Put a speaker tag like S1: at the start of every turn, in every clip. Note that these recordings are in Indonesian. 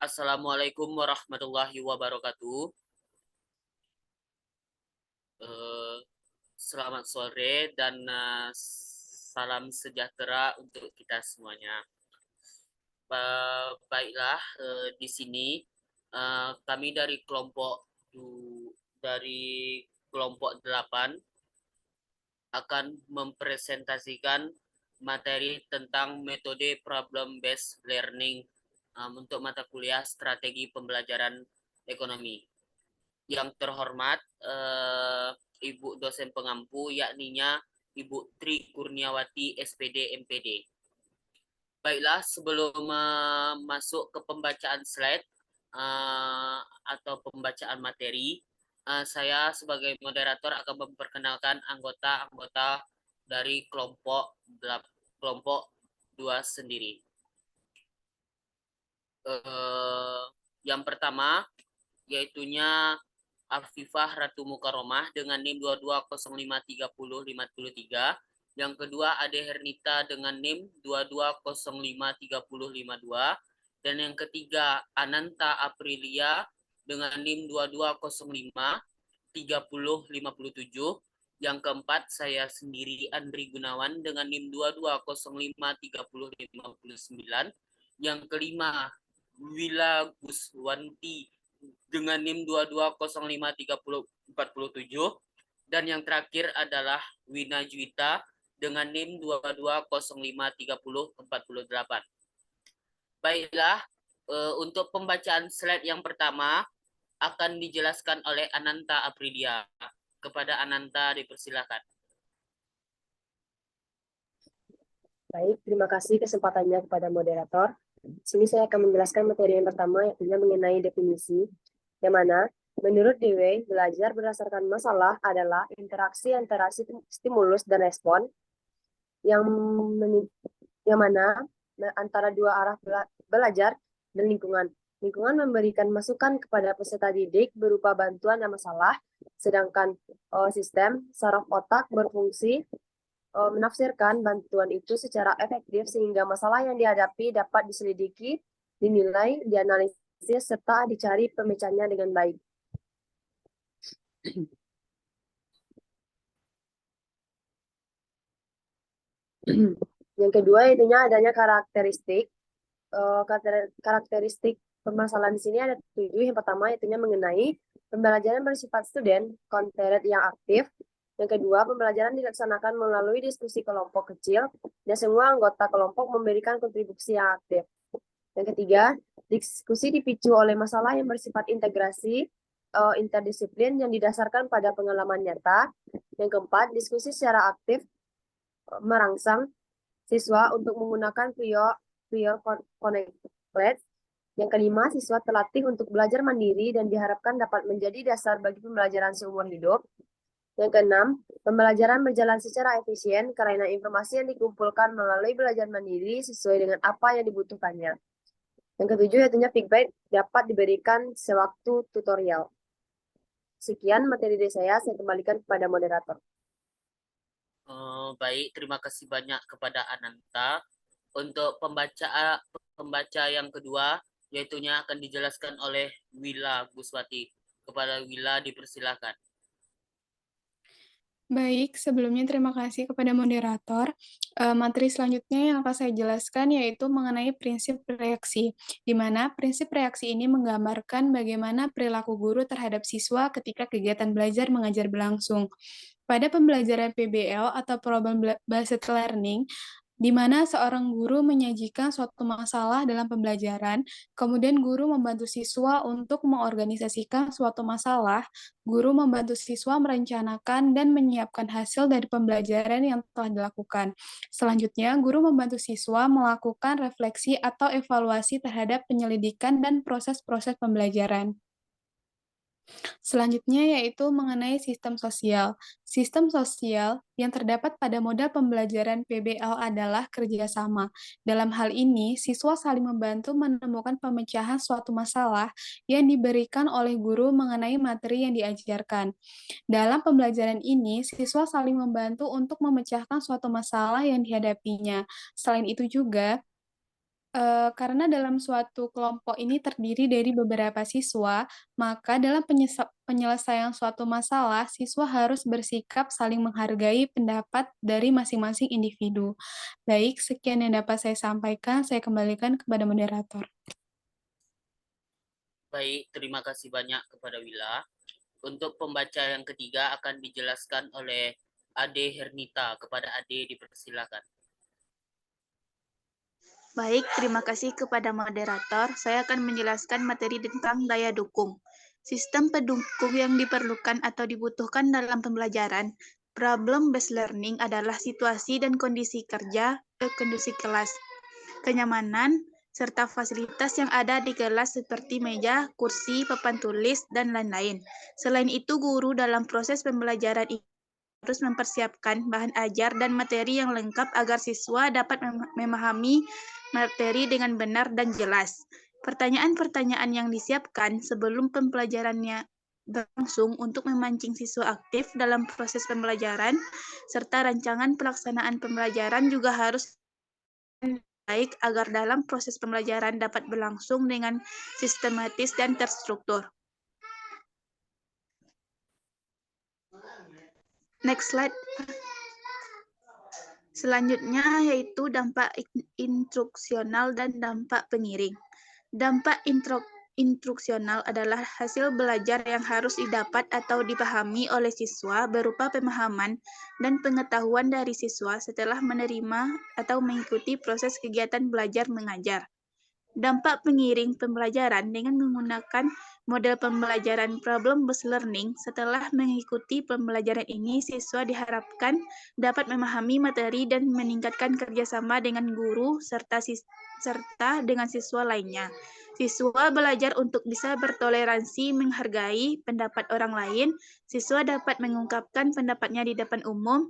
S1: Assalamualaikum warahmatullahi wabarakatuh. Eh, Selamat sore dan salam sejahtera untuk kita semuanya. Baiklah, di sini kami dari kelompok 8 akan mempresentasikan materi tentang metode problem based learning untuk mata kuliah strategi pembelajaran ekonomi. Yang terhormat Ibu dosen pengampu yakninya Ibu Tri Kurniawati SPD MPD. Baiklah, sebelum masuk ke pembacaan slide atau pembacaan materi, saya sebagai moderator akan memperkenalkan anggota-anggota dari kelompok 2 sendiri. Yang pertama yaitunya Afifah Ratu Mukaromah dengan NIM 22053053. Yang kedua Ade Hernita dengan NIM 22053052. Dan yang ketiga Ananta Aprilia dengan NIM 22053057. Yang keempat saya sendiri Andri Gunawan dengan NIM 22053059. Yang kelima Wila Guswanti dengan NIM 22053047. Dan yang terakhir adalah Wina Juwita dengan NIM 22053048. Baiklah, untuk pembacaan slide yang pertama akan dijelaskan oleh Ananta Aprilia. Kepada Ananta dipersilakan.
S2: Baik, terima kasih kesempatannya kepada moderator. Di sini saya akan menjelaskan materi yang pertama, yaitu mengenai definisi, yang mana menurut Dewey, belajar berdasarkan masalah adalah interaksi antara stimulus dan respon yang mana antara dua arah belajar dan lingkungan. Lingkungan memberikan masukan kepada peserta didik berupa bantuan dan masalah, sedangkan sistem saraf otak berfungsi menafsirkan bantuan itu secara efektif sehingga masalah yang dihadapi dapat diselidiki, dinilai, dianalisis, serta dicari pemecahannya dengan baik. Yang kedua itunya adanya karakteristik permasalahan di sini ada 7. Yang pertama itunya mengenai pembelajaran bersifat student, content yang aktif. Yang kedua, pembelajaran dilaksanakan melalui diskusi kelompok kecil dan semua anggota kelompok memberikan kontribusi yang aktif. Yang ketiga, diskusi dipicu oleh masalah yang bersifat integrasi interdisiplin yang didasarkan pada pengalaman nyata. Yang keempat, diskusi secara aktif merangsang siswa untuk menggunakan prior connected. Yang kelima, siswa terlatih untuk belajar mandiri dan diharapkan dapat menjadi dasar bagi pembelajaran seumur hidup. Yang keenam, pembelajaran berjalan secara efisien karena informasi yang dikumpulkan melalui belajar mandiri sesuai dengan apa yang dibutuhkannya. Yang ketujuh, yaitu feedback dapat diberikan sewaktu tutorial. Sekian materi dari saya kembalikan kepada moderator.
S1: Baik, terima kasih banyak kepada Ananta. Untuk pembaca yang kedua, yaitunya akan dijelaskan oleh Wila Guswati. Kepada Wila dipersilakan.
S3: Baik, sebelumnya terima kasih kepada moderator. Materi selanjutnya yang akan saya jelaskan yaitu mengenai prinsip reaksi, di mana prinsip reaksi ini menggambarkan bagaimana perilaku guru terhadap siswa ketika kegiatan belajar mengajar berlangsung. Pada pembelajaran PBL atau Problem Based Learning, di mana seorang guru menyajikan suatu masalah dalam pembelajaran, kemudian guru membantu siswa untuk mengorganisasikan suatu masalah, guru membantu siswa merencanakan dan menyiapkan hasil dari pembelajaran yang telah dilakukan. Selanjutnya, guru membantu siswa melakukan refleksi atau evaluasi terhadap penyelidikan dan proses-proses pembelajaran. Selanjutnya yaitu mengenai sistem sosial. Sistem sosial yang terdapat pada model pembelajaran PBL adalah kerjasama. Dalam hal ini, siswa saling membantu menemukan pemecahan suatu masalah yang diberikan oleh guru mengenai materi yang diajarkan. Dalam pembelajaran ini, siswa saling membantu untuk memecahkan suatu masalah yang dihadapinya. Selain itu juga, Karena dalam suatu kelompok ini terdiri dari beberapa siswa, maka dalam penyelesaian suatu masalah, siswa harus bersikap saling menghargai pendapat dari masing-masing individu. Baik, sekian yang dapat saya sampaikan. Saya kembalikan kepada moderator.
S1: Baik, terima kasih banyak kepada Wila. Untuk pembaca yang ketiga akan dijelaskan oleh Ade Hernita. Kepada Ade dipersilakan.
S4: Baik, terima kasih kepada moderator. Saya akan menjelaskan materi tentang daya dukung. Sistem pendukung yang diperlukan atau dibutuhkan dalam pembelajaran. Problem-based learning adalah situasi dan kondisi kondisi kelas, kenyamanan, serta fasilitas yang ada di kelas seperti meja, kursi, papan tulis, dan lain-lain. Selain itu, guru dalam proses pembelajaran harus mempersiapkan bahan ajar dan materi yang lengkap agar siswa dapat memahami materi dengan benar dan jelas. Pertanyaan-pertanyaan yang disiapkan sebelum pembelajarannya berlangsung untuk memancing siswa aktif dalam proses pembelajaran, serta rancangan pelaksanaan pembelajaran juga harus baik agar dalam proses pembelajaran dapat berlangsung dengan sistematis dan terstruktur. Next slide. Selanjutnya yaitu dampak instruksional dan dampak pengiring. Dampak instruksional adalah hasil belajar yang harus didapat atau dipahami oleh siswa berupa pemahaman dan pengetahuan dari siswa setelah menerima atau mengikuti proses kegiatan belajar mengajar. Dampak pengiring pembelajaran dengan menggunakan model pembelajaran problem-based learning. Setelah mengikuti pembelajaran ini, siswa diharapkan dapat memahami materi dan meningkatkan kerjasama dengan guru serta dengan siswa lainnya. Siswa belajar untuk bisa bertoleransi, menghargai pendapat orang lain. Siswa dapat mengungkapkan pendapatnya di depan umum,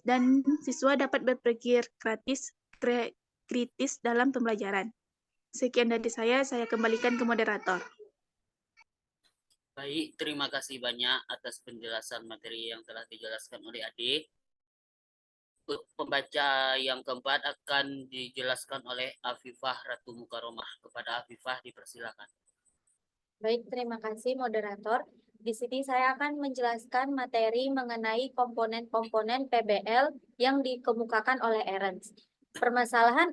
S4: dan siswa dapat berpikir kritis dalam pembelajaran. Sekian dari saya kembalikan ke moderator.
S1: Baik, terima kasih banyak atas penjelasan materi yang telah dijelaskan oleh Ade. Untuk pembaca yang keempat akan dijelaskan oleh Afifah Ratu Mukaromah. Kepada Afifah dipersilakan.
S5: Baik, terima kasih moderator. Di sini saya akan menjelaskan materi mengenai komponen-komponen PBL yang dikemukakan oleh Ahrens. Permasalahan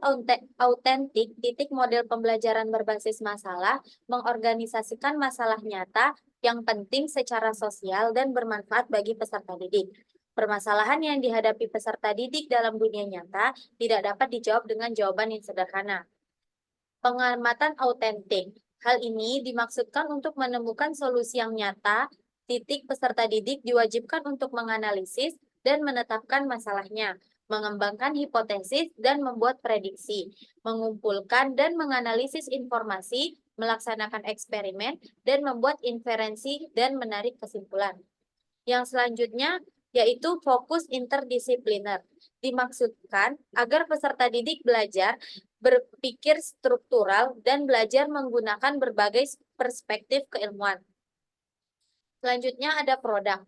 S5: autentik titik model pembelajaran berbasis masalah mengorganisasikan masalah nyata yang penting secara sosial dan bermanfaat bagi peserta didik. Permasalahan yang dihadapi peserta didik dalam dunia nyata tidak dapat dijawab dengan jawaban yang sederhana. Pengamatan autentik. Hal ini dimaksudkan untuk menemukan solusi yang nyata. Titik peserta didik diwajibkan untuk menganalisis dan menetapkan masalahnya, mengembangkan hipotesis dan membuat prediksi, mengumpulkan dan menganalisis informasi, melaksanakan eksperimen, dan membuat inferensi dan menarik kesimpulan. Yang selanjutnya yaitu fokus interdisipliner. Dimaksudkan agar peserta didik belajar berpikir struktural dan belajar menggunakan berbagai perspektif keilmuan. Selanjutnya ada produk.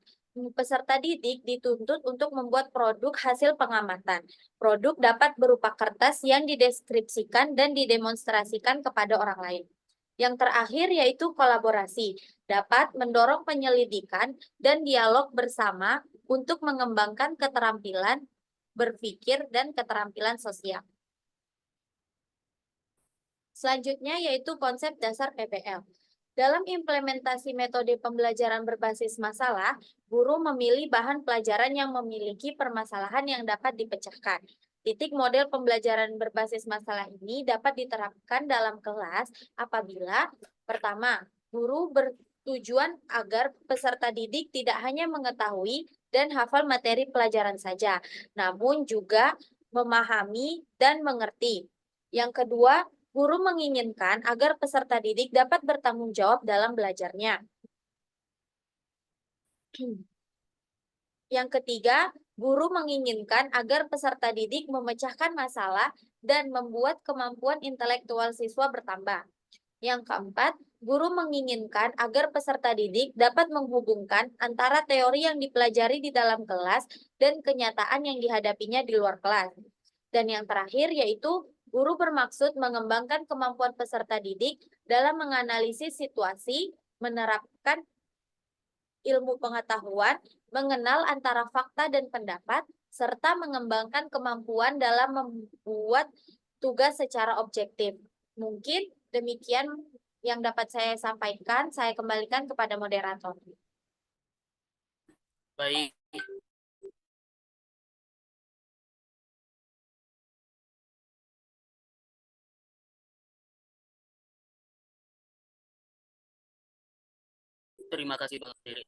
S5: Peserta didik dituntut untuk membuat produk hasil pengamatan. Produk dapat berupa kertas yang dideskripsikan dan didemonstrasikan kepada orang lain. Yang terakhir yaitu kolaborasi. Dapat mendorong penyelidikan dan dialog bersama untuk mengembangkan keterampilan berpikir dan keterampilan sosial. Selanjutnya yaitu konsep dasar PBL. Dalam implementasi metode pembelajaran berbasis masalah, guru memilih bahan pelajaran yang memiliki permasalahan yang dapat dipecahkan. Titik model pembelajaran berbasis masalah ini dapat diterapkan dalam kelas apabila, pertama, guru bertujuan agar peserta didik tidak hanya mengetahui dan hafal materi pelajaran saja, namun juga memahami dan mengerti. Yang kedua, guru menginginkan agar peserta didik dapat bertanggung jawab dalam belajarnya. Yang ketiga, guru menginginkan agar peserta didik memecahkan masalah dan membuat kemampuan intelektual siswa bertambah. Yang keempat, guru menginginkan agar peserta didik dapat menghubungkan antara teori yang dipelajari di dalam kelas dan kenyataan yang dihadapinya di luar kelas. Dan yang terakhir yaitu Guru bermaksud mengembangkan kemampuan peserta didik dalam menganalisis situasi, menerapkan ilmu pengetahuan, mengenal antara fakta dan pendapat, serta mengembangkan kemampuan dalam membuat tugas secara objektif. Mungkin demikian yang dapat saya sampaikan. Saya kembalikan kepada moderator.
S1: Baik. Terima kasih Bang Diri.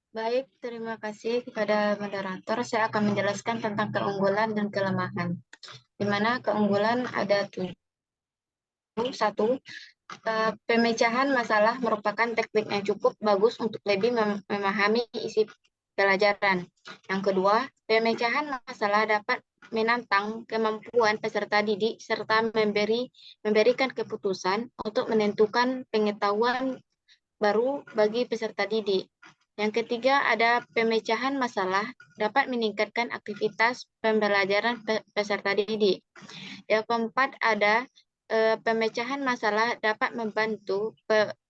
S6: Baik, terima kasih kepada moderator. Saya akan menjelaskan tentang keunggulan dan kelemahan. Di mana keunggulan ada 7. 1. Pemecahan masalah merupakan teknik yang cukup bagus untuk lebih memahami isi pelajaran. Yang kedua, pemecahan masalah dapat menantang kemampuan peserta didik serta memberikan keputusan untuk menentukan pengetahuan baru bagi peserta didik. Yang ketiga, ada pemecahan masalah dapat meningkatkan aktivitas pembelajaran peserta didik. Yang keempat, ada pemecahan masalah dapat membantu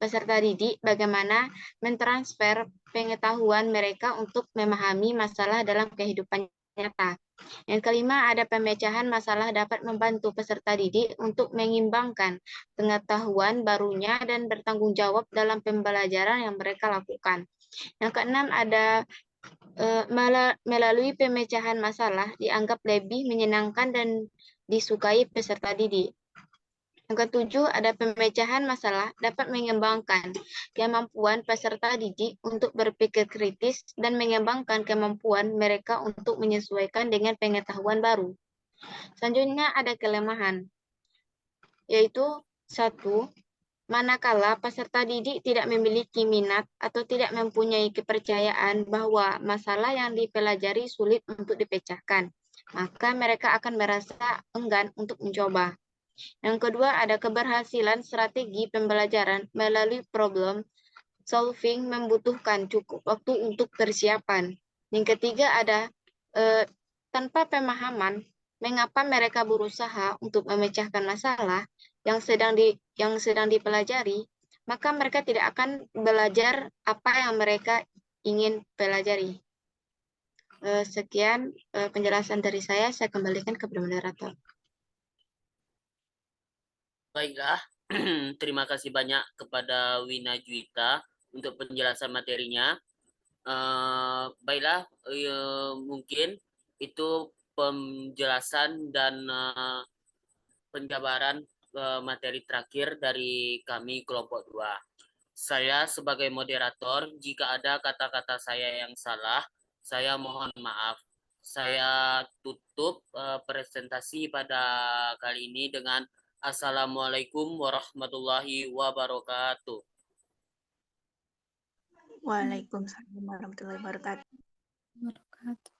S6: peserta didik bagaimana mentransfer pengetahuan mereka untuk memahami masalah dalam kehidupan nyata. Yang kelima, ada pemecahan masalah dapat membantu peserta didik untuk mengimbangkan pengetahuan barunya dan bertanggung jawab dalam pembelajaran yang mereka lakukan. Yang keenam, ada melalui pemecahan masalah dianggap lebih menyenangkan dan disukai peserta didik. Yang ketujuh, ada pemecahan masalah dapat mengembangkan kemampuan peserta didik untuk berpikir kritis dan mengembangkan kemampuan mereka untuk menyesuaikan dengan pengetahuan baru. Selanjutnya ada kelemahan, yaitu 1. Manakala peserta didik tidak memiliki minat atau tidak mempunyai kepercayaan bahwa masalah yang dipelajari sulit untuk dipecahkan, maka mereka akan merasa enggan untuk mencoba. Yang kedua, ada keberhasilan strategi pembelajaran melalui problem solving membutuhkan cukup waktu untuk persiapan. Yang ketiga, ada tanpa pemahaman mengapa mereka berusaha untuk memecahkan masalah yang sedang dipelajari, maka mereka tidak akan belajar apa yang mereka ingin pelajari. Sekian penjelasan dari saya kembalikan kepada moderator.
S1: Baiklah, terima kasih banyak kepada Wina Juwita untuk penjelasan materinya. Baiklah, mungkin itu penjelasan dan penjabaran materi terakhir dari kami kelompok 2. Saya sebagai moderator, jika ada kata-kata saya yang salah, saya mohon maaf. Saya tutup presentasi pada kali ini dengan Assalamualaikum warahmatullahi wabarakatuh.
S4: Waalaikumsalam warahmatullahi wabarakatuh.